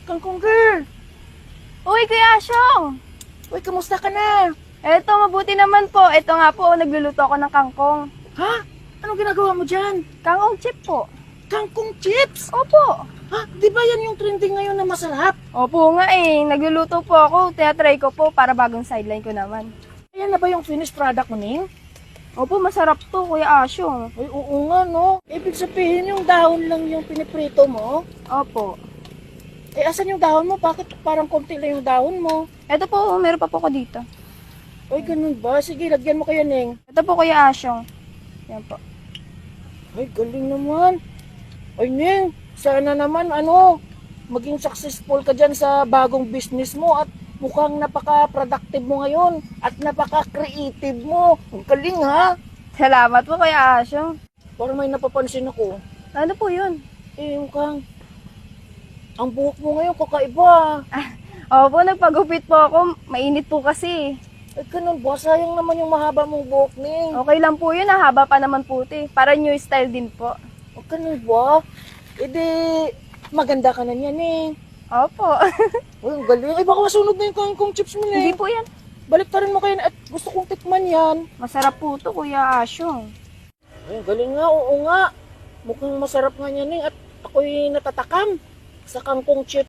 Kangkong girl! Uy, Kuya Asyong! Uy, kamusta ka na? Eto, mabuti naman po. Eto nga po, nagluluto ako ng kangkong. Ha? Anong ginagawa mo dyan? Kangkong chip po. Kangkong chips? Opo. Ha? Di ba yan yung trending ngayon na masarap? Opo nga eh. Nagluluto po ako. Tinatry ko po para bagong sideline ko naman. Ayan na ba yung finished product mo, Ning? Opo, masarap to, Kuya Asyong. Ay, oo nga, no? Ibig sabihin yung dahon lang yung piniprito mo? Opo. Eh, asan yung dahon mo? Bakit parang konti lang yung dahon mo? Eto po, meron pa po ko dito. Ay, ganun ba? Sige, lagyan mo kaya, Ning. Ito po, Kuya Asyong. Yan po. Ay, galing naman. Ay, Ning, sana naman, maging successful ka dyan sa bagong business mo at mukhang napaka-productive mo ngayon at napaka-creative mo. Ang galing, ha? Salamat po, Kuya Asyong. Parang may napapansin ako. Ano po yun? Eh, mukhang ang buhok mo ngayon kakaiba. Opo, nagpagupit po ako. Mainit po kasi. Ay, ganun ba? Sayang naman yung mahaba mong buhok, Ning. Okay lang po yun, haba pa naman po ito eh. Para new style din po. O, ganun ba? E di, maganda ka na niyan, Ning. Opo. Ay, ang galing. Ay, baka masunod na yung kangkong chips mo, Hindi Ning. po yan. Balik ta rin mo kayo at gusto kong tikman yan. Masarap po ito, Kuya Asyong. Ay, galing nga, oo nga. Mukhang masarap nga niya, Ning. At ako'y natatakam sa kangkong chips